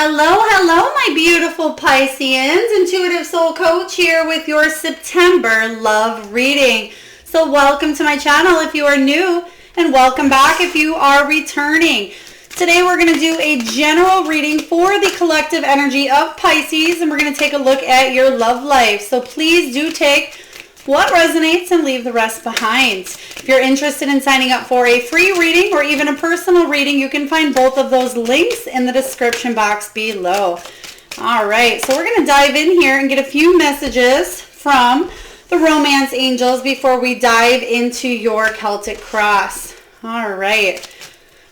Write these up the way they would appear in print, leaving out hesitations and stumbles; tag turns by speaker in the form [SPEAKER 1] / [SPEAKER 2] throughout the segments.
[SPEAKER 1] Hello, my beautiful Pisceans. Intuitive Soul Coach here with your September love reading. So welcome to my channel if you are new, and welcome back if you are returning. Today we're going to do a general reading for the collective energy of Pisces, and we're going to take a look at your love life. So please do take what resonates and leave the rest behind. If you're interested in signing up for a free reading or even a personal reading, you can find both of those links in the description box below. All right, so we're going to dive in here and get a few messages from the romance angels before we dive into your Celtic cross. All right,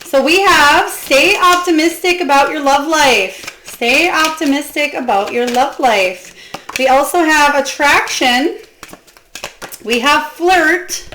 [SPEAKER 1] so we have stay optimistic about your love life. Stay optimistic about your love life. We also have attraction. We have flirt.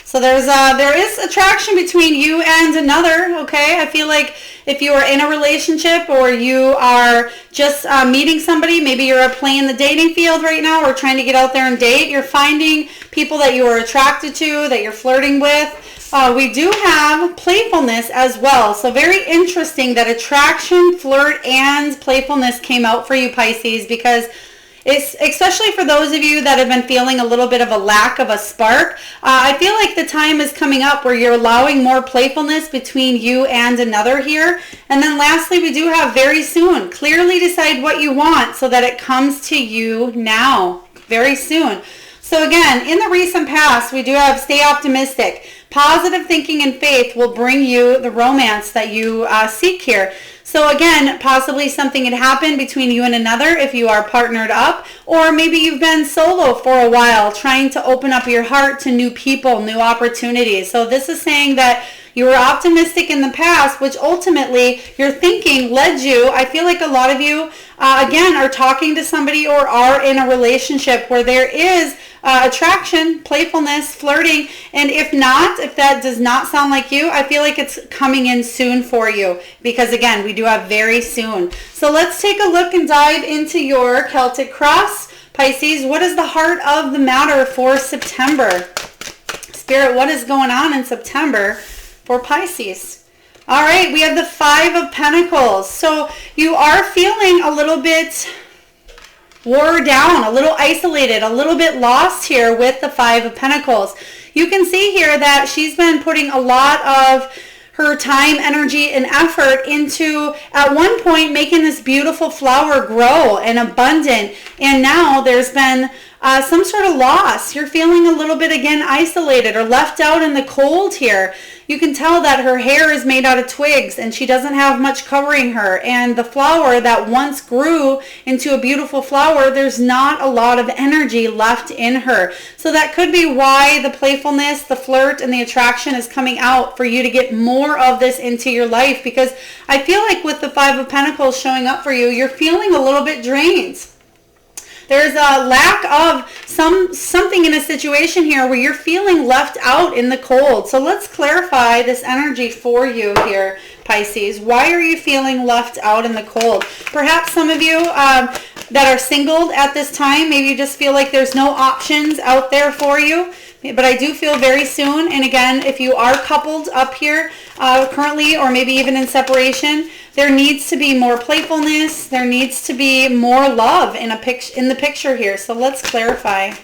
[SPEAKER 1] So there is attraction between you and another, okay? I feel like if you are in a relationship or you are just meeting somebody, maybe you're playing the dating field right now or trying to get out there and date, you're finding people that you are attracted to, that you're flirting with. We do have playfulness as well. So very interesting that attraction, flirt, and playfulness came out for you, Pisces, because it's especially for those of you that have been feeling a little bit of a lack of a spark. I feel like the time is coming up where you're allowing more playfulness between you and another here. And then lastly, we do have very soon. Clearly decide what you want so that it comes to you now, very soon. So again, in the recent past, we do have stay optimistic. Positive thinking and faith will bring you the romance that you seek here. So again, possibly something had happened between you and another if you are partnered up, or maybe you've been solo for a while trying to open up your heart to new people, new opportunities. So this is saying that you were optimistic in the past, which ultimately your thinking led you. I feel like a lot of you, again, are talking to somebody or are in a relationship where there is attraction, playfulness, flirting, and if that does not sound like you, I feel like it's coming in soon for you, because again, we do have very soon. So let's take a look and dive into your Celtic cross, Pisces. What is the heart of the matter for September? Spirit, what is going on in September for Pisces? All right, we have the Five of Pentacles. So you are feeling a little bit wore down, a little isolated, a little bit lost here with the Five of Pentacles. You can see here that she's been putting a lot of her time, energy, and effort into, at one point, making this beautiful flower grow and abundant. And now there's been some sort of loss. You're feeling a little bit, again, isolated or left out in the cold here. You can tell that her hair is made out of twigs and she doesn't have much covering her. And the flower that once grew into a beautiful flower, there's not a lot of energy left in her. So that could be why the playfulness, the flirt, and the attraction is coming out for you to get more of this into your life. Because I feel like with the Five of Pentacles showing up for you, you're feeling a little bit drained. There's a lack of something in a situation here where you're feeling left out in the cold. So let's clarify this energy for you here, Pisces. Why are you feeling left out in the cold? Perhaps some of you that are single at this time, maybe you just feel like there's no options out there for you. But I do feel very soon, and again, if you are coupled up here currently, or maybe even in separation, there needs to be more playfulness. There needs to be more love in the picture here. So let's clarify.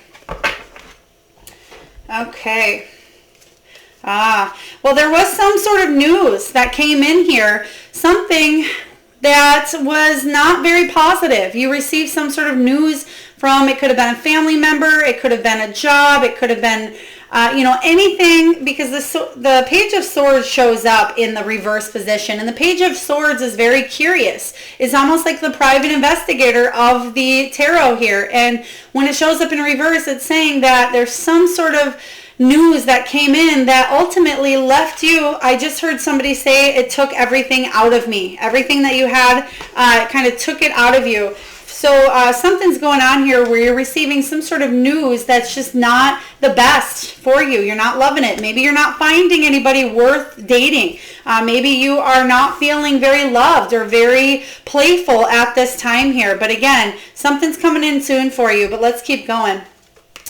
[SPEAKER 1] Okay. Well, there was some sort of news that came in here. Something that was not very positive. You received some sort of news from, it could have been a family member, it could have been a job, it could have been, anything, because the Page of Swords shows up in the reverse position, and the Page of Swords is very curious. It's almost like the private investigator of the tarot here, and when it shows up in reverse, it's saying that there's some sort of news that came in that ultimately left you. I just heard somebody say it took everything out of me. Everything that you had, kind of took it out of you. So something's going on here where you're receiving some sort of news that's just not the best for you. You're not loving it. Maybe you're not finding anybody worth dating. Maybe you are not feeling very loved or very playful at this time here. But again, something's coming in soon for you. But let's keep going.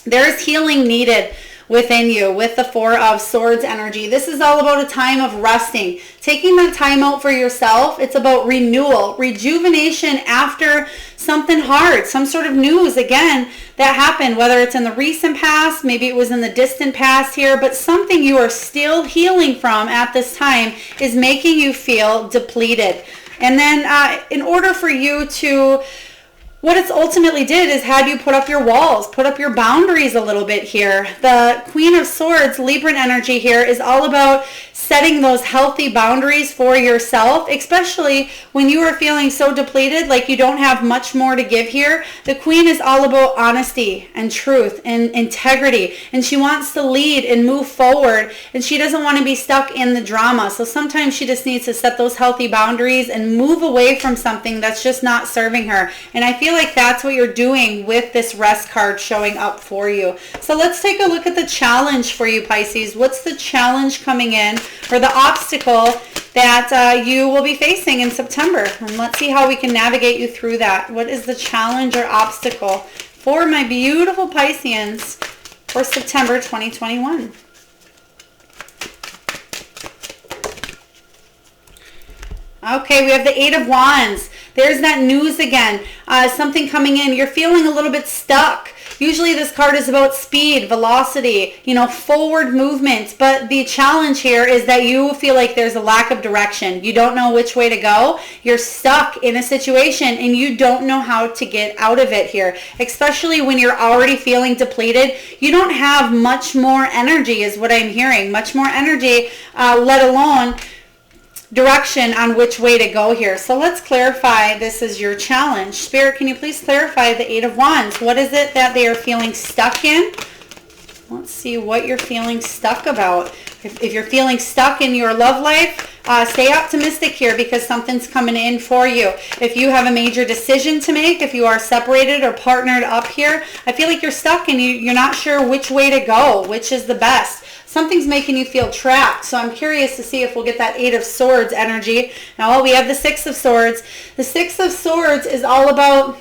[SPEAKER 1] There's healing needed within you with the Four of Swords energy. This is all about a time of resting, taking that time out for yourself. It's about renewal, rejuvenation after something hard, some sort of news, again, that happened, whether it's in the recent past, maybe it was in the distant past here, but something you are still healing from at this time is making you feel depleted. And then in order for you to, what it's ultimately did is had you put up your walls, put up your boundaries a little bit here. The Queen of Swords, Libran energy here, is all about setting those healthy boundaries for yourself, especially when you are feeling so depleted, like you don't have much more to give here. The Queen is all about honesty and truth and integrity, and she wants to lead and move forward, and she doesn't want to be stuck in the drama. So sometimes she just needs to set those healthy boundaries and move away from something that's just not serving her. And I feel like that's what you're doing with this rest card showing up for you. So let's take a look at the challenge for you, Pisces. What's the challenge coming in, or the obstacle that you will be facing in September? And let's see how we can navigate you through that. What is the challenge or obstacle for my beautiful Pisceans for September 2021? Okay, we have the Eight of Wands. There's that news again. Something coming in. You're feeling a little bit stuck. Usually this card is about speed, velocity, forward movement. But the challenge here is that you feel like there's a lack of direction. You don't know which way to go. You're stuck in a situation and you don't know how to get out of it here. Especially when you're already feeling depleted. You don't have much more energy is what I'm hearing. Much more energy, let alone direction on which way to go here. So let's clarify this is your challenge. Spirit, can you please clarify the Eight of Wands? What is it that they are feeling stuck in? Let's see what you're feeling stuck about. If you're feeling stuck in your love life, stay optimistic here because something's coming in for you. If you have a major decision to make, if you are separated or partnered up here, I feel like you're stuck and you're not sure which way to go, which is the best. Something's making you feel trapped. So I'm curious to see if we'll get that Eight of Swords energy. Now we have the Six of Swords. The Six of Swords is all about,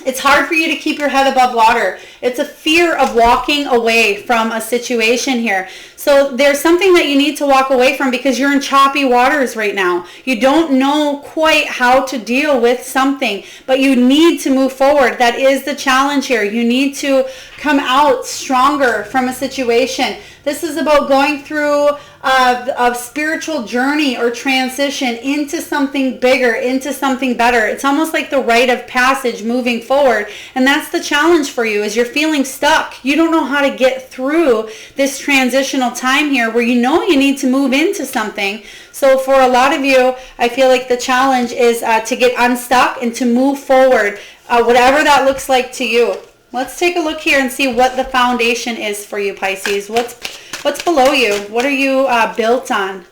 [SPEAKER 1] it's hard for you to keep your head above water. It's a fear of walking away from a situation here. So there's something that you need to walk away from because you're in choppy waters right now. You don't know quite how to deal with something, but you need to move forward. That is the challenge here. You need to come out stronger from a situation. This is about going through a spiritual journey or transition into something bigger, into something better. It's almost like the rite of passage moving forward. And that's the challenge for you, is you're feeling stuck. You don't know how to get through this transitional time here where you know you need to move into something. So for a lot of you, I feel like the challenge is to get unstuck and to move forward, whatever that looks like to you. Let's take a look here and see what the foundation is for you, Pisces. What's below you? What are you built on?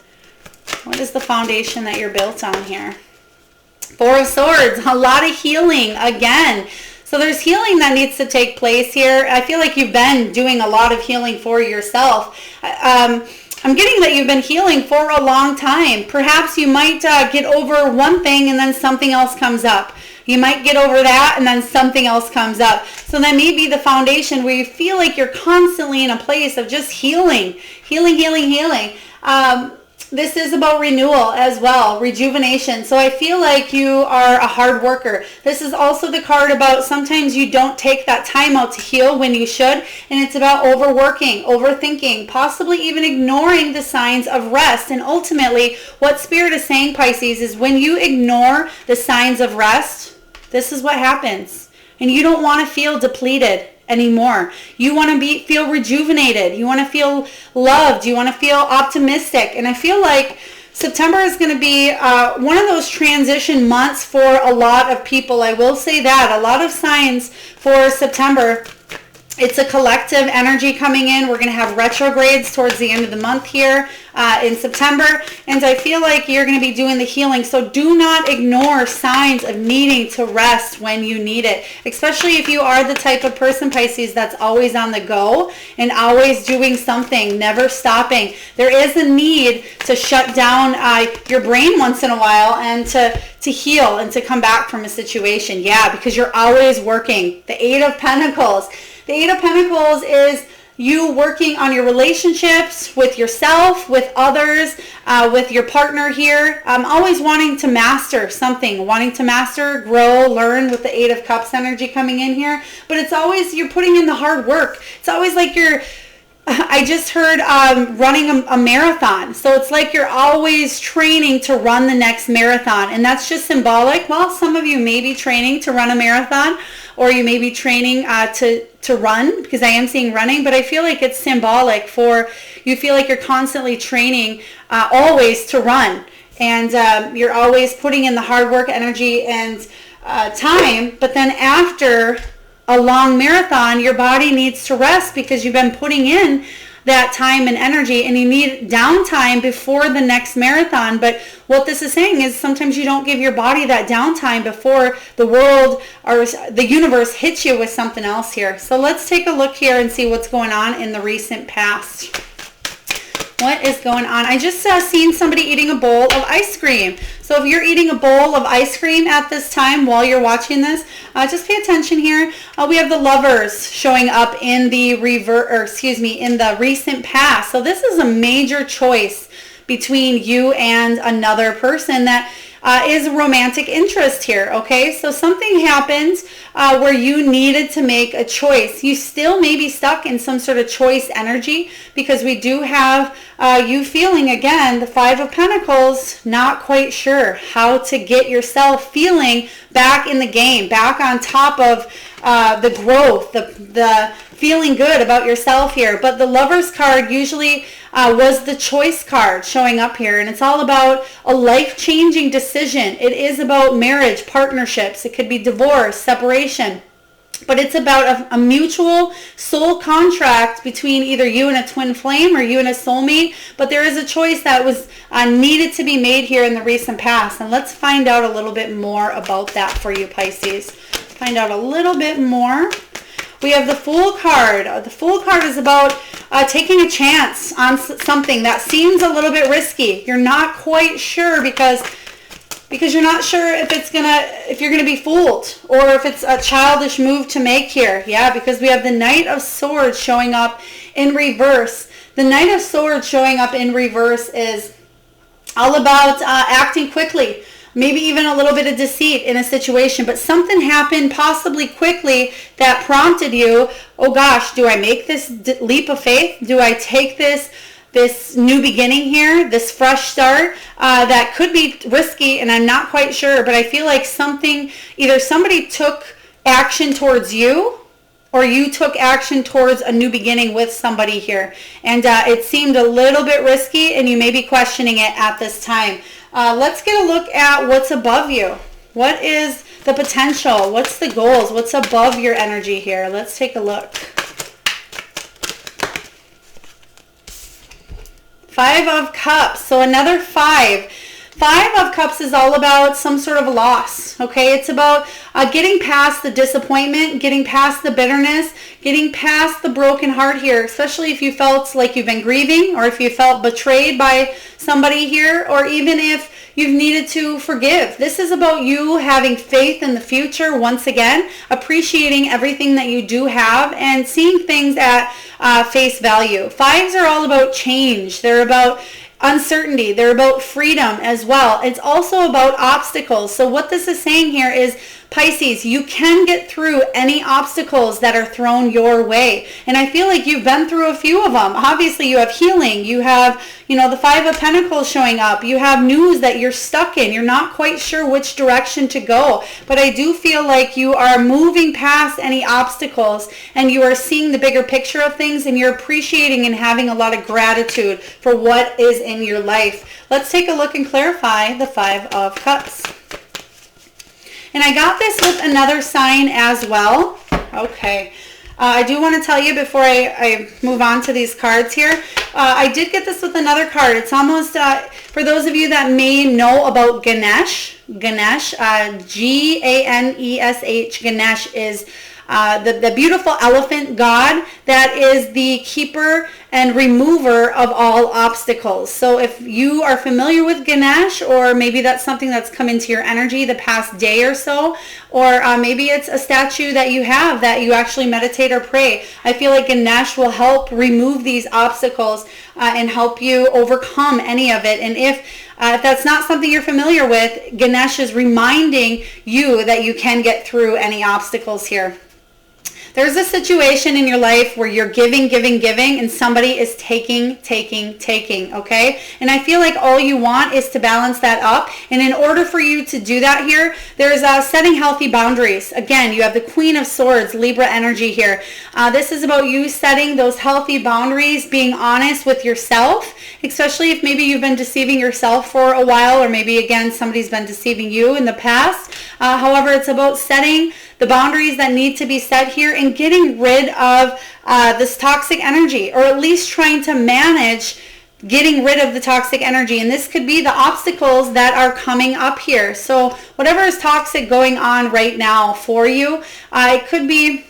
[SPEAKER 1] What is the foundation that you're built on here? Four of Swords, a lot of healing again. So there's healing that needs to take place here. I feel like you've been doing a lot of healing for yourself. I'm getting that you've been healing for a long time. Perhaps you might get over one thing and then something else comes up. You might get over that and then something else comes up. So that may be the foundation where you feel like you're constantly in a place of just healing. This is about renewal as well, rejuvenation. So I feel like you are a hard worker. This is also the card about sometimes you don't take that time out to heal when you should. And it's about overworking, overthinking, possibly even ignoring the signs of rest. And ultimately, what Spirit is saying, Pisces, is when you ignore the signs of rest, this is what happens. And you don't want to feel depleted anymore. You want to feel rejuvenated. You want to feel loved. You want to feel optimistic. And I feel like September is going to be one of those transition months for a lot of people. I will say that. A lot of signs for September. It's a collective energy coming in. We're going to have retrogrades towards the end of the month here in September. And I feel like you're going to be doing the healing. So do not ignore signs of needing to rest when you need it. Especially if you are the type of person, Pisces, that's always on the go and always doing something, never stopping. There is a need to shut down your brain once in a while and to heal and to come back from a situation. Yeah, because you're always working. The Eight of Pentacles. The Eight of Pentacles is you working on your relationships with yourself, with others, with your partner here. Always wanting to master something, wanting to master, grow, learn with the Eight of Cups energy coming in here. But it's always you're putting in the hard work. It's always like I just heard running a marathon. So it's like you're always training to run the next marathon. And that's just symbolic. Well, some of you may be training to run a marathon, or you may be training to run, because I am seeing running, but I feel like it's symbolic for you feel like you're constantly training always to run. And you're always putting in the hard work, energy, and time. But then after a long marathon, your body needs to rest because you've been putting in that time and energy, and you need downtime before the next marathon. But what this is saying is sometimes you don't give your body that downtime before the world or the universe hits you with something else here. So let's take a look here and see what's going on in the recent past. What is going on? I just seen somebody eating a bowl of ice cream. So if you're eating a bowl of ice cream at this time while you're watching this, just pay attention here. We have the Lovers showing up in the in the recent past. So this is a major choice between you and another person that is a romantic interest here, okay? So something happened where you needed to make a choice. You still may be stuck in some sort of choice energy, because we do have you feeling, again, the Five of Pentacles, not quite sure how to get yourself feeling back in the game, back on top of the growth, the feeling good about yourself here. But the Lovers card usually was the choice card showing up here, and it's all about a life-changing decision. It is about marriage, partnerships. It could be divorce, separation. But it's about a mutual soul contract between either you and a twin flame or you and a soulmate. But there is a choice that was needed to be made here in the recent past. And let's find out a little bit more about that for you, Pisces. Find out a little bit more. We have the Fool card. The Fool card is about taking a chance on something that seems a little bit risky. You're not quite sure because you're not sure if you're gonna be fooled, or if it's a childish move to make here. Yeah, because we have the Knight of Swords showing up in reverse. The Knight of Swords showing up in reverse is all about acting quickly. Maybe even a little bit of deceit in a situation, but something happened possibly quickly that prompted you, oh gosh, do I make this leap of faith? Do I take this new beginning here, this fresh start that could be risky, and I'm not quite sure, but I feel like either somebody took action towards you, or you took action towards a new beginning with somebody here. And it seemed a little bit risky, and you may be questioning it at this time. Let's get a look at what's above you. What is the potential? What's the goals? What's above your energy here? Let's take a look. Five of Cups. So another five. Five of Cups is all about some sort of loss, okay? It's about getting past the disappointment, getting past the bitterness, getting past the broken heart here, especially if you felt like you've been grieving, or if you felt betrayed by somebody here, or even if you've needed to forgive. This is about you having faith in the future once again, appreciating everything that you do have, and seeing things at face value. Fives are all about change. They're about uncertainty. They're about freedom as well. It's also about obstacles. So what this is saying here is, Pisces, you can get through any obstacles that are thrown your way. And I feel like you've been through a few of them. Obviously, you have healing. You have, the Five of Pentacles showing up. You have news that you're stuck in. You're not quite sure which direction to go. But I do feel like you are moving past any obstacles, and you are seeing the bigger picture of things, and you're appreciating and having a lot of gratitude for what is in your life. Let's take a look and clarify the Five of Cups. And I got this with another sign as well. Okay. I do want to tell you before I move on to these cards here, I did get this with another card. It's almost, for those of you that may know about Ganesh, Ganesh, Ganesh is the beautiful elephant god that is the keeper and remover of all obstacles. So if you are familiar with Ganesh, or maybe that's something that's come into your energy the past day or so, or maybe it's a statue that you have that you actually meditate or pray, I feel like Ganesh will help remove these obstacles and help you overcome any of it. And if that's not something you're familiar with, Ganesh is reminding you that you can get through any obstacles here. There's a situation in your life where you're giving, and somebody is taking, okay? And I feel like all you want is to balance that up. And in order for you to do that here, there's setting healthy boundaries. Again, you have the Queen of Swords, Libra energy here. This is about you setting those healthy boundaries, being honest with yourself, especially if maybe you've been deceiving yourself for a while, or maybe, again, somebody's been deceiving you in the past. However, it's about setting the boundaries that need to be set here and getting rid of this toxic energy, or at least trying to manage getting rid of the toxic energy. And this could be the obstacles that are coming up here. So whatever is toxic going on right now for you, it could be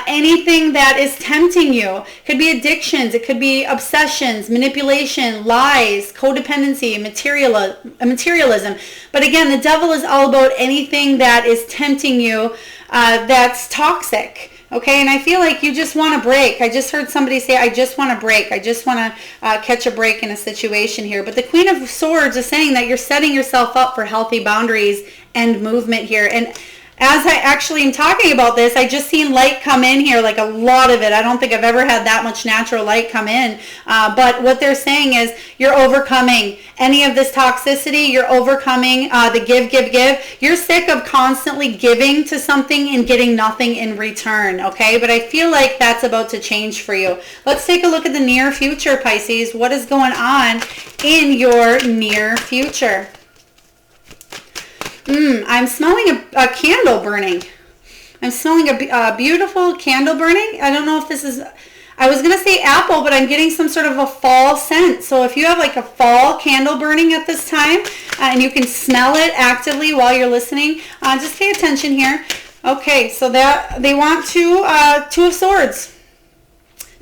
[SPEAKER 1] anything that is tempting you. It could be addictions, it could be obsessions, manipulation, lies, codependency, materialism. But again, the devil is all about anything that is tempting you that's toxic. Okay, and I feel like you just want to break. I just heard somebody say, I just want to break. I just want to catch a break in a situation here. But the Queen of Swords is saying that you're setting yourself up for healthy boundaries and movement here. And as I actually am talking about this, I just seen light come in here, like a lot of it. I don't think I've ever had that much natural light come in. But what they're saying is you're overcoming any of this toxicity. You're overcoming the give. You're sick of constantly giving to something and getting nothing in return, okay? But I feel like that's about to change for you. Let's take a look at the near future, Pisces. What is going on in your near future? I'm smelling a candle burning. I'm smelling a beautiful candle burning. I don't know if this is, I was going to say apple, but I'm getting some sort of a fall scent. So if you have like a fall candle burning at this time, and you can smell it actively while you're listening, just pay attention here. Okay, so that they want Two of Swords.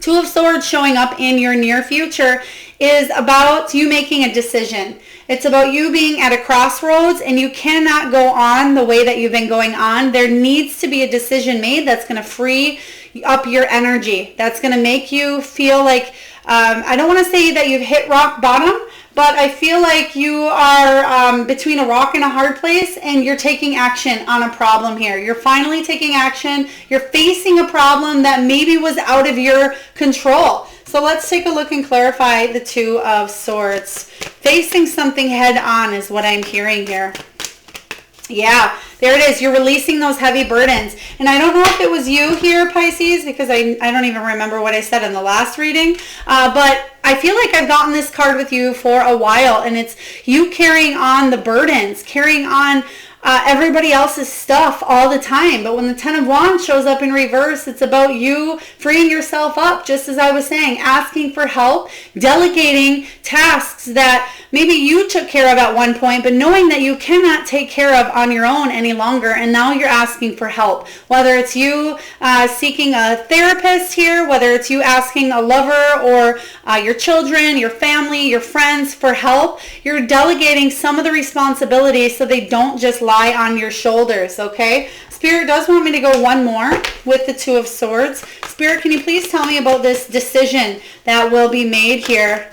[SPEAKER 1] Two of Swords showing up in your near future is about you making a decision. It's about you being at a crossroads, and you cannot go on the way that you've been going on. There needs to be a decision made that's going to free up your energy. That's going to make you feel like, I don't want to say that you've hit rock bottom, but I feel like you are between a rock and a hard place, and you're taking action on a problem here. You're finally taking action. You're facing a problem that maybe was out of your control. So let's take a look and clarify the Two of Swords. Facing something head on is what I'm hearing here. Yeah, there it is. You're releasing those heavy burdens. And I don't know if it was you here, Pisces, because I don't even remember what I said in the last reading. But I feel like I've gotten this card with you for a while, and it's you carrying on the burdens, carrying on everybody else's stuff all the time. But when the Ten of Wands shows up in reverse, it's about you freeing yourself up, just as I was saying, asking for help, delegating tasks that maybe you took care of at one point, but knowing that you cannot take care of on your own any longer, and now you're asking for help. Whether it's you seeking a therapist here, whether it's you asking a lover or your children, your family, your friends for help, you're delegating some of the responsibilities so they don't just lie on your shoulders, okay? Spirit does want me to go one more with the Two of Swords. Spirit, can you please tell me about this decision that will be made here,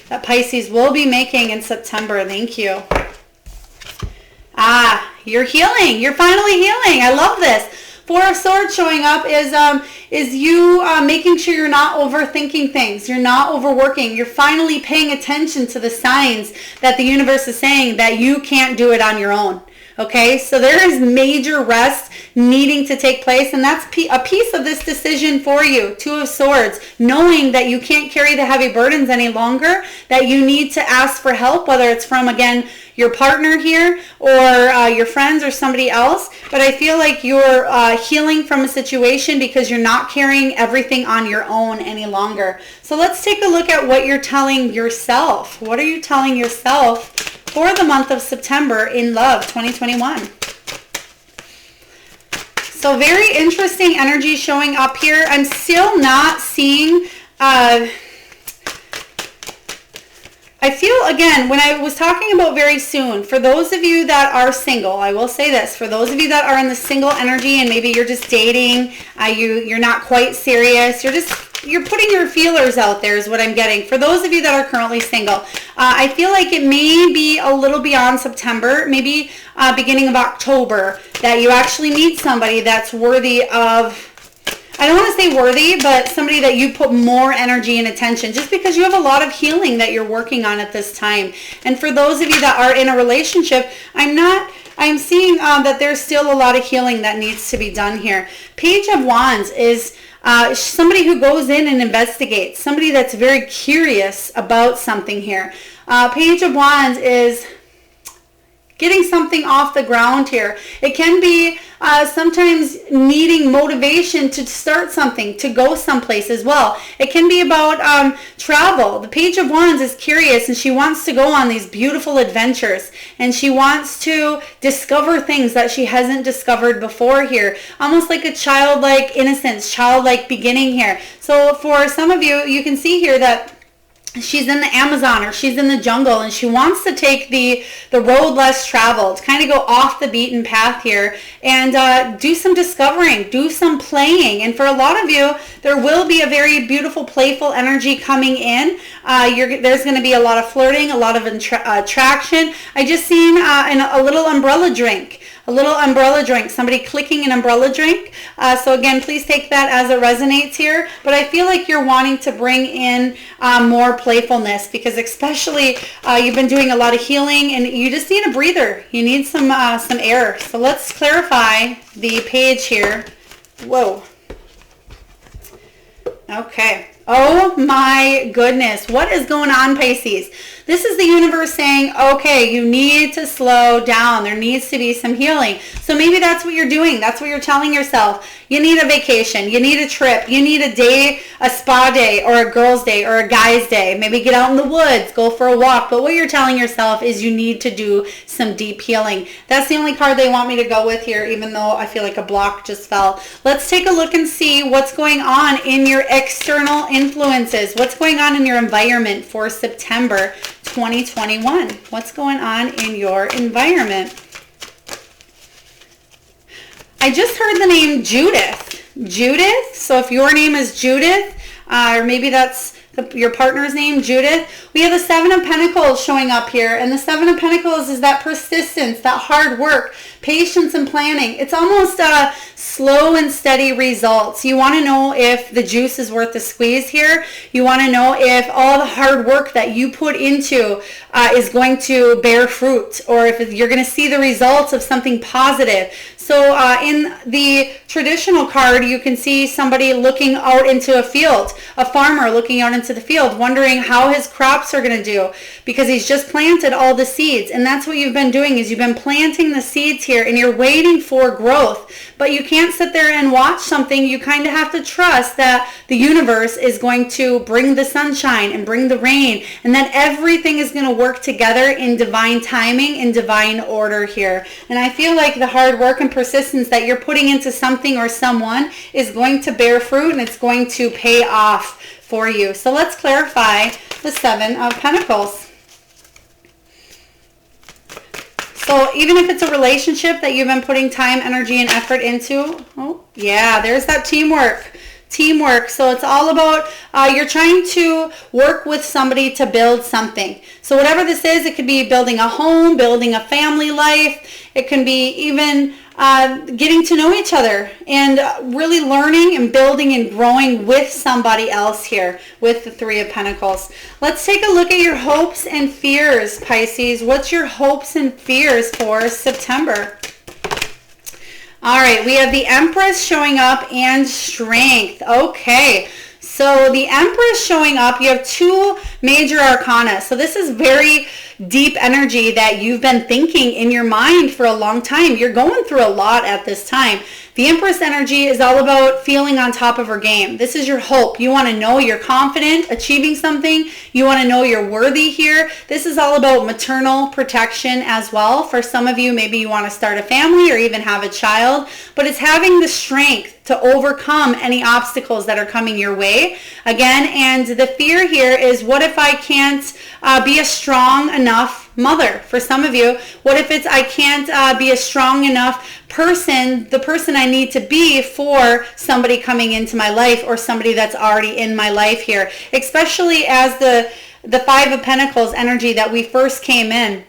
[SPEAKER 1] that Pisces will be making in September? Thank you. You're healing. You're finally healing. I love this. Four of Swords showing up is you making sure you're not overthinking things. You're not overworking. You're finally paying attention to the signs that the universe is saying that you can't do it on your own. Okay, so there is major rest needing to take place, and that's a piece of this decision for you. Two of Swords, knowing that you can't carry the heavy burdens any longer, that you need to ask for help, whether it's from, again, your partner here or your friends or somebody else. But I feel like you're healing from a situation because you're not carrying everything on your own any longer. So let's take a look at what you're telling yourself. What are you telling yourself for the month of September in love 2021? So very interesting energy showing up here. I'm still not seeing, I feel, again, when I was talking about very soon, for those of you that are single, I will say this, for those of you that are in the single energy and maybe you're just dating, you're not quite serious, you're putting your feelers out there is what I'm getting. For those of you that are currently single, I feel like it may be a little beyond September, maybe beginning of October, that you actually meet somebody that's worthy of, I don't want to say worthy, but somebody that you put more energy and attention, just because you have a lot of healing that you're working on at this time. And for those of you that are in a relationship, I'm seeing that there's still a lot of healing that needs to be done here. Page of Wands is somebody who goes in and investigates, somebody that's very curious about something here. Page of Wands is getting something off the ground here. It can be sometimes needing motivation to start something, to go someplace as well. It can be about travel. The Page of Wands is curious and she wants to go on these beautiful adventures and she wants to discover things that she hasn't discovered before here. Almost like a childlike innocence, childlike beginning here. So for some of you, you can see here that she's in the Amazon or she's in the jungle and she wants to take the road less traveled, kind of go off the beaten path here and do some discovering, do some playing. And for a lot of you, there will be a very beautiful, playful energy coming in. There's going to be a lot of flirting, a lot of attraction. I just seen a little umbrella drink. A little umbrella drink, somebody clicking an umbrella drink. So again, please take that as it resonates here. But I feel like you're wanting to bring in more playfulness because especially you've been doing a lot of healing and you just need a breather. You need some air. So let's clarify the page here. Whoa. Okay. Oh my goodness. What is going on, Pisces? This is the universe saying, okay, you need to slow down. There needs to be some healing. So maybe that's what you're doing. That's what you're telling yourself. You need a vacation. You need a trip. You need a day, a spa day or a girl's day or a guy's day. Maybe get out in the woods, go for a walk. But what you're telling yourself is you need to do some deep healing. That's the only card they want me to go with here, even though I feel like a block just fell. Let's take a look and see what's going on in your external influences. What's going on in your environment for September 2021. What's going on in your environment? I just heard the name Judith. Judith. So if your name is Judith, or maybe that's your partner's name, Judith. We have the Seven of Pentacles showing up here. And the Seven of Pentacles is that persistence, that hard work, patience and planning. It's almost slow and steady results. You want to know if the juice is worth the squeeze here. You want to know if all the hard work that you put into is going to bear fruit, or if you're going to see the results of something positive. So in the traditional card, you can see somebody looking out into a field, a farmer looking out into the field, wondering how his crops are going to do because he's just planted all the seeds. And that's what you've been doing, is you've been planting the seeds here and you're waiting for growth. But you can't sit there and watch something. You kind of have to trust that the universe is going to bring the sunshine and bring the rain, and that everything is going to work together in divine timing, in divine order here. And I feel like the hard work and persistence that you're putting into something or someone is going to bear fruit and it's going to pay off for you. So let's clarify the Seven of Pentacles. So even if it's a relationship that you've been putting time, energy, and effort into, oh yeah, there's that teamwork. Teamwork. So it's all about you're trying to work with somebody to build something. So whatever this is, it could be building a home, building a family life. It can be even getting to know each other and really learning and building and growing with somebody else here with the Three of Pentacles. Let's take a look at your hopes and fears, Pisces. What's your hopes and fears for September? All right, we have the Empress showing up and Strength. Okay, so the Empress showing up, you have two Major Arcana. So this is very deep energy that you've been thinking in your mind for a long time. You're going through a lot at this time. The Empress energy is all about feeling on top of her game. This is your hope. You want to know you're confident, achieving something. You want to know you're worthy here. This is all about maternal protection as well. For some of you, maybe you want to start a family or even have a child, but it's having the strength to overcome any obstacles that are coming your way. Again, and the fear here is, what if I can't be a strong enough mother? For some of you, what if it's I can't be a strong enough person, the person I need to be for somebody coming into my life or somebody that's already in my life here, especially as the Five of Pentacles energy that we first came in.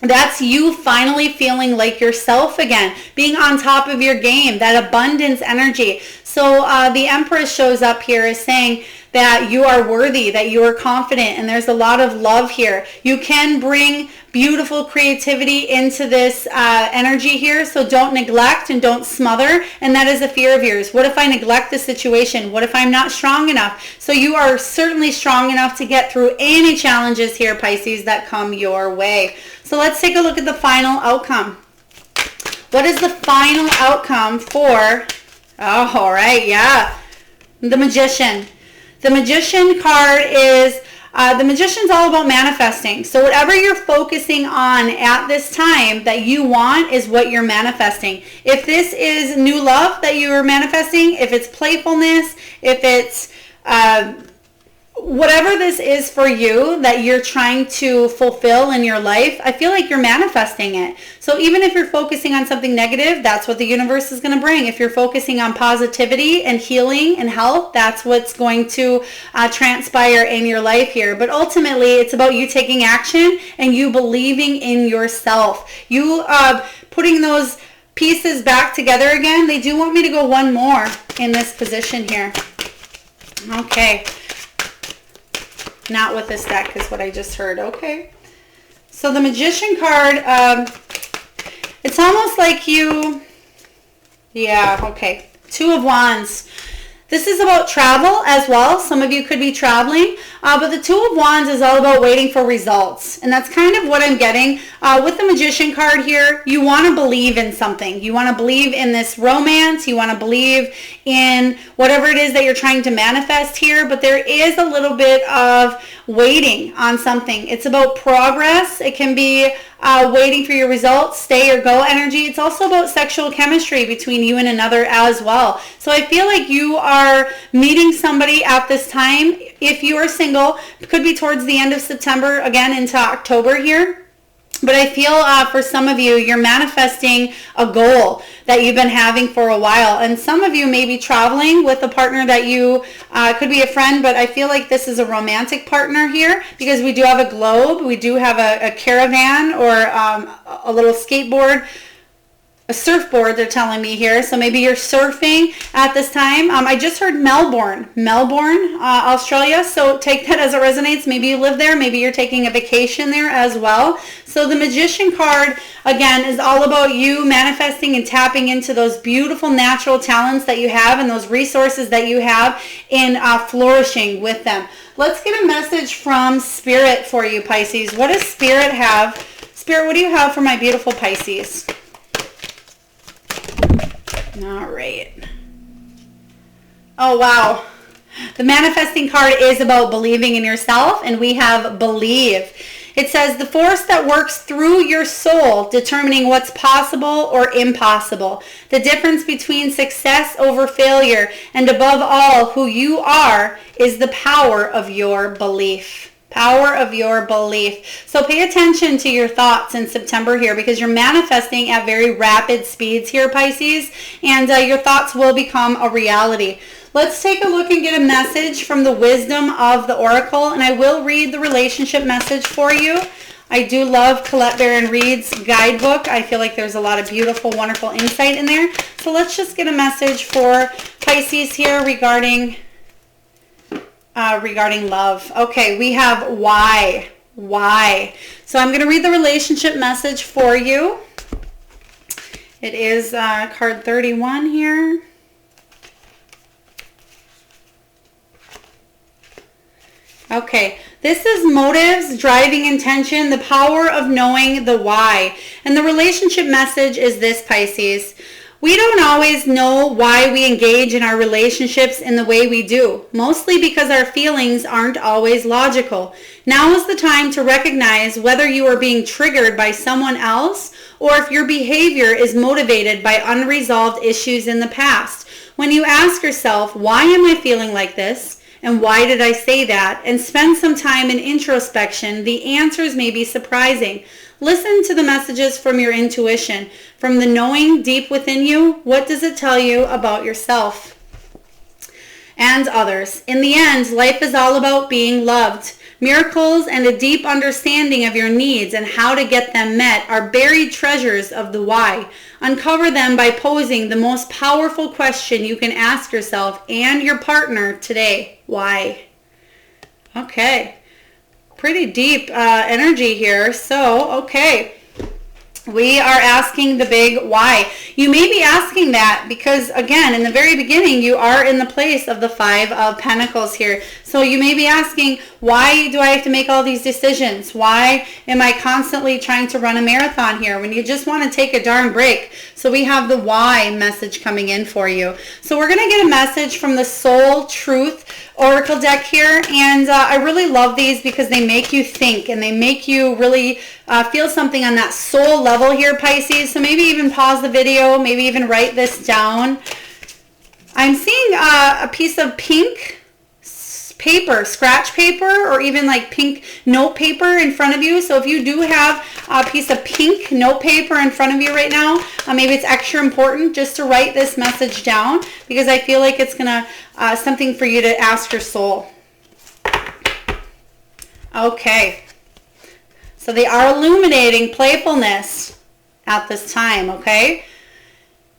[SPEAKER 1] That's you finally feeling like yourself again, being on top of your game, that abundance energy. So the Empress shows up here as saying that you are worthy, that you are confident, and there's a lot of love here. You can bring beautiful creativity into this energy here, so don't neglect and don't smother, and that is a fear of yours. What if I neglect the situation? What if I'm not strong enough? So you are certainly strong enough to get through any challenges here, Pisces, that come your way. So let's take a look at the final outcome. What is the final outcome for, oh, all right, yeah, the Magician. The Magician card is, the Magician's all about manifesting. So whatever you're focusing on at this time that you want is what you're manifesting. If this is new love that you are manifesting, if it's playfulness, if it's whatever this is for you that you're trying to fulfill in your life, I feel like you're manifesting it. So even if you're focusing on something negative, that's what the universe is going to bring. If you're focusing on positivity and healing and health, that's what's going to transpire in your life here. But ultimately, it's about you taking action and you believing in yourself. You putting those pieces back together again. They do want me to go one more in this position here. Okay. Not with this deck is what I just heard. Okay. So the Magician card, it's almost like you, yeah, okay. Two of Wands. This is about travel as well. Some of you could be traveling, but the Two of Wands is all about waiting for results. And that's kind of what I'm getting. With the Magician card here, you want to believe in something. You want to believe in this romance. You want to believe in whatever it is that you're trying to manifest here. But there is a little bit of waiting on something. It's about progress. It can be waiting for your results, stay or go energy. It's also about sexual chemistry between you and another as well. So I feel like you are meeting somebody at this time. If you are single, it could be towards the end of September, again into October here. But I feel for some of you, you're manifesting a goal that you've been having for a while. And some of you may be traveling with a partner that you, could be a friend, but I feel like this is a romantic partner here because we do have a globe. We do have a caravan or a little skateboard, a surfboard, they're telling me here. So maybe you're surfing at this time. I just heard Melbourne, Australia. So take that as it resonates. Maybe you live there. Maybe you're taking a vacation there as well. So the Magician card, again, is all about you manifesting and tapping into those beautiful natural talents that you have and those resources that you have in flourishing with them. Let's get a message from Spirit for you, Pisces. What does Spirit have? Spirit, what do you have for my beautiful Pisces? All right. Oh, wow. The manifesting card is about believing in yourself, and we have believe. It says the force that works through your soul, determining what's possible or impossible. The difference between success over failure, and above all, who you are, is the power of your belief. Power of your belief. So pay attention to your thoughts in September here because you're manifesting at very rapid speeds here, Pisces, and your thoughts will become a reality. Let's take a look and get a message from the wisdom of the Oracle, and I will read the relationship message for you. I do love Collette Baron-Reid's guidebook. I feel like there's a lot of beautiful, wonderful insight in there. So let's just get a message for Pisces here regarding love. Okay, we have why. So I'm going to read the relationship message for you. It is card 31 here. Okay, This is motives, driving intention, the power of knowing the why. And the relationship message is this, Pisces. We don't always know why we engage in our relationships in the way we do, mostly because our feelings aren't always logical. Now is the time to recognize whether you are being triggered by someone else or if your behavior is motivated by unresolved issues in the past. When you ask yourself, why am I feeling like this? And why did I say that? And spend some time in introspection, the answers may be surprising. Listen to the messages from your intuition, from the knowing deep within you. What does it tell you about yourself and others? In the end, life is all about being loved. Miracles and a deep understanding of your needs and how to get them met are buried treasures of the why. Uncover them by posing the most powerful question you can ask yourself and your partner today. Why? Okay. Pretty deep energy here. So, okay. We are asking the big why. You may be asking that because, again, in the very beginning, you are in the place of the Five of Pentacles here. So you may be asking, why do I have to make all these decisions? Why am I constantly trying to run a marathon here when you just want to take a darn break? So we have the why message coming in for you. So we're going to get a message from the Soul Truth Oracle deck here, and I really love these because they make you think and they make you really feel something on that soul level here, Pisces. So maybe even pause the video, maybe even write this down. I'm seeing a piece of pink paper, scratch paper, or even like pink note paper in front of you. So if you do have a piece of pink note paper in front of you right now, maybe it's extra important just to write this message down because I feel like it's gonna something for you to ask your soul. Okay, so they are illuminating playfulness at this time. Okay,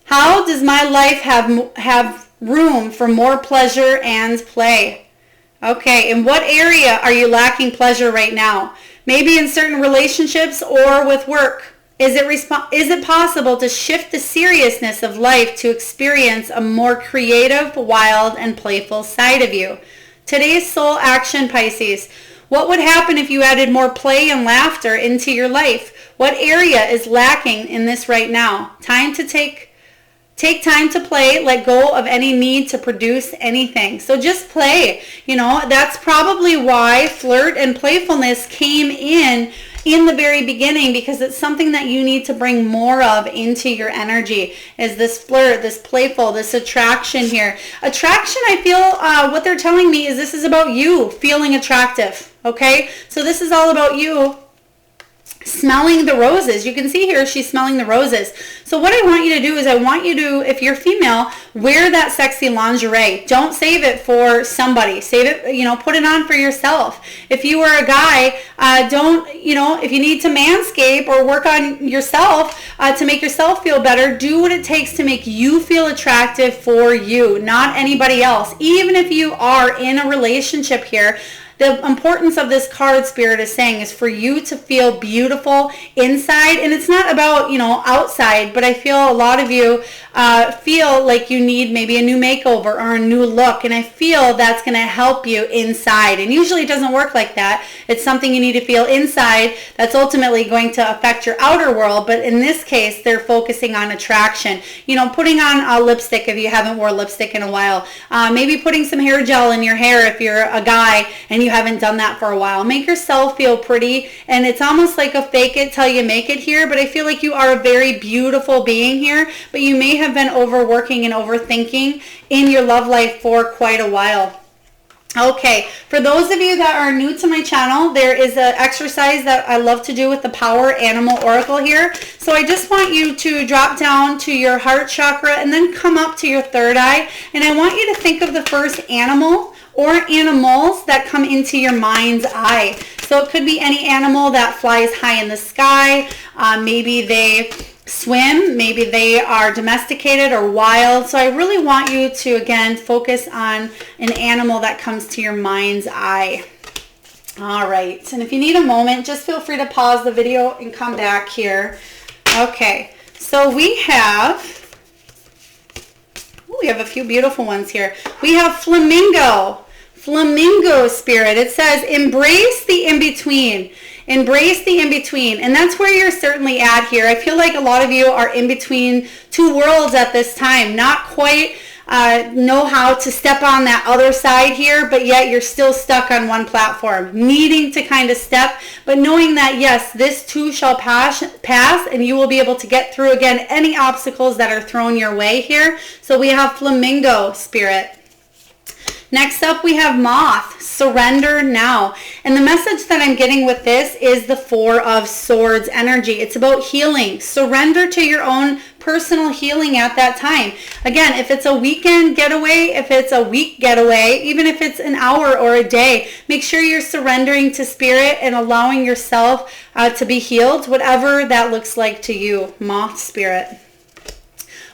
[SPEAKER 1] how does my life have room for more pleasure and play? Okay, in what area are you lacking pleasure right now? Maybe in certain relationships or with work. Is it possible to shift the seriousness of life to experience a more creative, wild, and playful side of you? Today's soul action, Pisces. What would happen if you added more play and laughter into your life? What area is lacking in this right now? Time to take time to play, let go of any need to produce anything. So just play. You know, that's probably why flirt and playfulness came in the very beginning, because it's something that you need to bring more of into your energy, is this flirt, this playful, this attraction here. Attraction, I feel what they're telling me is this is about you feeling attractive. Okay, so this is all about you smelling the roses. You can see here she's smelling the roses. So what I want you to do is I want you to, if you're female, wear that sexy lingerie. Don't save it for somebody. Save it, you know, put it on for yourself. If you are a guy, don't, you know, if you need to manscape or work on yourself to make yourself feel better, do what it takes to make you feel attractive for you, not anybody else. Even if you are in a relationship here, the importance of this card, Spirit is saying, is for you to feel beautiful inside. And it's not about, you know, outside, but I feel a lot of you feel like you need maybe a new makeover or a new look. And I feel that's going to help you inside. And usually it doesn't work like that. It's something you need to feel inside that's ultimately going to affect your outer world. But in this case, they're focusing on attraction. You know, putting on a lipstick if you haven't worn lipstick in a while. Maybe putting some hair gel in your hair if you're a guy and you haven't done that for a while. Make yourself feel pretty, and it's almost like a fake it till you make it here, but I feel like you are a very beautiful being here, but you may have been overworking and overthinking in your love life for quite a while. Okay, for those of you that are new to my channel, there is an exercise that I love to do with the Power Animal Oracle here. So I just want you to drop down to your heart chakra and then come up to your third eye, and I want you to think of the first animal or animals that come into your mind's eye. So it could be any animal that flies high in the sky. Maybe they swim. Maybe they are domesticated or wild. So I really want you to, again, focus on an animal that comes to your mind's eye. All right. And if you need a moment, just feel free to pause the video and come back here. Okay. So we have a few beautiful ones here. We have flamingo. Flamingo spirit, it says, embrace the in-between. Embrace the in-between. And that's where you're certainly at here. I feel like a lot of you are in between two worlds at this time. Not quite know how to step on that other side here, but yet you're still stuck on one platform, needing to kind of step, but knowing that, yes, this too shall pass, and you will be able to get through, again, any obstacles that are thrown your way here. So we have Flamingo spirit. Next up, we have Moth, surrender now. And the message that I'm getting with this is the Four of Swords energy. It's about healing. Surrender to your own personal healing at that time. Again, if it's a weekend getaway, if it's a week getaway, even if it's an hour or a day, make sure you're surrendering to spirit and allowing yourself to be healed, whatever that looks like to you, Moth spirit.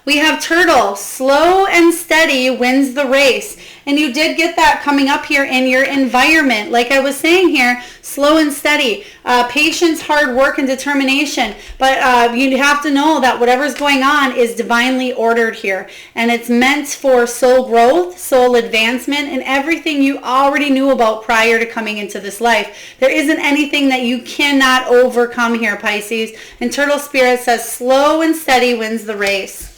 [SPEAKER 1] We have Turtle, slow and steady wins the race. And you did get that coming up here in your environment. Like I was saying here, slow and steady, patience, hard work, and determination. But you have to know that whatever's going on is divinely ordered here. And it's meant for soul growth, soul advancement, and everything you already knew about prior to coming into this life. There isn't anything that you cannot overcome here, Pisces. And Turtle Spirit says, slow and steady wins the race.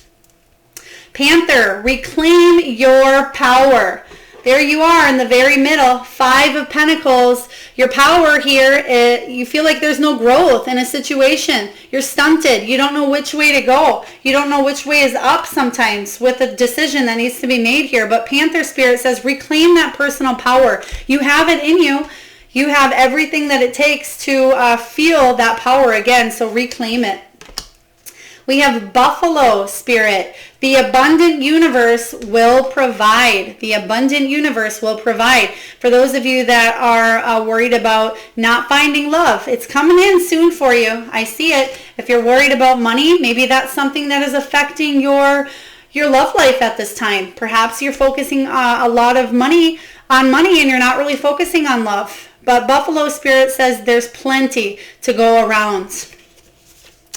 [SPEAKER 1] Panther, reclaim your power. There you are in the very middle, Five of Pentacles. Your power here, you feel like there's no growth in a situation. You're stunted. You don't know which way to go. You don't know which way is up sometimes with a decision that needs to be made here. But Panther Spirit says, reclaim that personal power. You have it in you. You have everything that it takes to feel that power again, so reclaim it. We have Buffalo Spirit. The abundant universe will provide. The abundant universe will provide. For those of you that are worried about not finding love, it's coming in soon for you. I see it. If you're worried about money, maybe that's something that is affecting your love life at this time. Perhaps you're focusing a lot of money on money and you're not really focusing on love. But Buffalo Spirit says there's plenty to go around.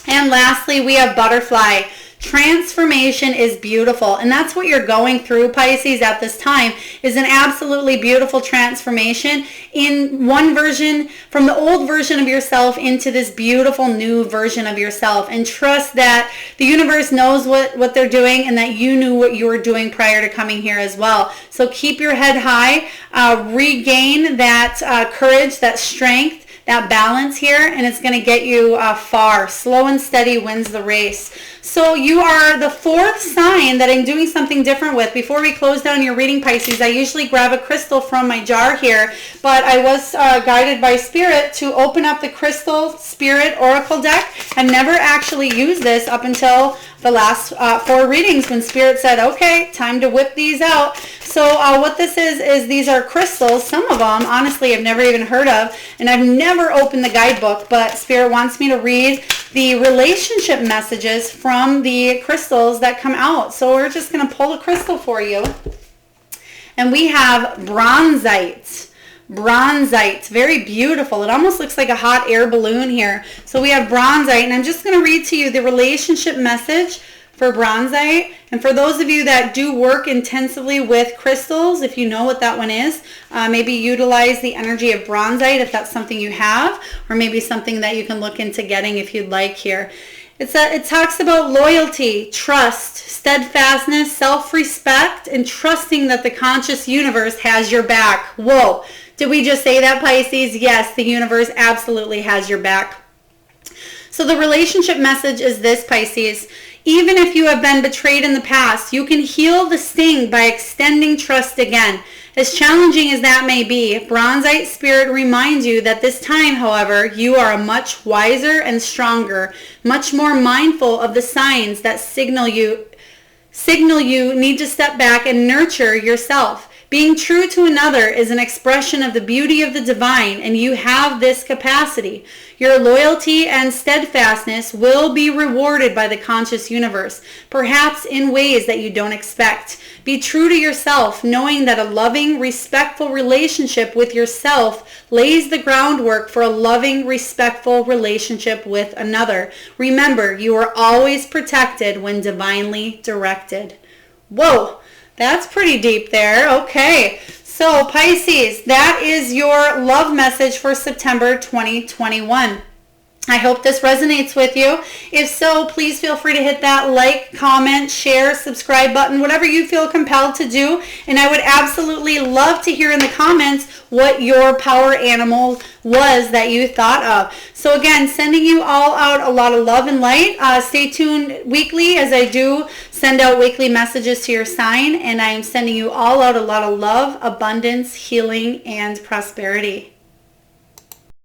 [SPEAKER 1] And lastly, we have Butterfly. Transformation is beautiful. And that's what you're going through, Pisces, at this time, is an absolutely beautiful transformation in one version, from the old version of yourself into this beautiful new version of yourself. And trust that the universe knows what they're doing and that you knew what you were doing prior to coming here as well. So keep your head high, regain that courage, that strength, that balance here, and it's going to get you far. Slow and steady wins the race. So you are the fourth sign that I'm doing something different with. Before we close down your reading, Pisces, I usually grab a crystal from my jar here, but I was guided by Spirit to open up the Crystal Spirit Oracle deck. I've never actually used this up until the last 4 readings when Spirit said, okay, time to whip these out. So what this is these are crystals. Some of them, honestly, I've never even heard of, and I've never opened the guidebook, but Spirit wants me to read the relationship messages from the crystals that come out. So we're just going to pull a crystal for you. And we have Bronzite. Bronzite, very beautiful. It almost looks like a hot air balloon here. So we have Bronzite, and I'm just going to read to you the relationship message for Bronzite. And for those of you that do work intensively with crystals, if you know what that one is, maybe utilize the energy of Bronzite if that's something you have, or maybe something that you can look into getting if you'd like here. It talks about loyalty, trust, steadfastness, self-respect, and trusting that the conscious universe has your back. Whoa. Did we just say that, Pisces? Yes, the universe absolutely has your back. So the relationship message is this, Pisces. Even if you have been betrayed in the past, you can heal the sting by extending trust again. As challenging as that may be, Bronzite Spirit reminds you that this time, however, you are much wiser and stronger, much more mindful of the signs that signal you need to step back and nurture yourself. Being true to another is an expression of the beauty of the divine, and you have this capacity. Your loyalty and steadfastness will be rewarded by the conscious universe, perhaps in ways that you don't expect. Be true to yourself, knowing that a loving, respectful relationship with yourself lays the groundwork for a loving, respectful relationship with another. Remember, you are always protected when divinely directed. Whoa! That's pretty deep there. Okay. So Pisces, that is your love message for September 2021. I hope this resonates with you. If so, please feel free to hit that like, comment, share, subscribe button, whatever you feel compelled to do. And I would absolutely love to hear in the comments what your power animal was that you thought of. So again, sending you all out a lot of love and light. Stay tuned weekly as I do send out weekly messages to your sign. And I'm sending you all out a lot of love, abundance, healing, and prosperity.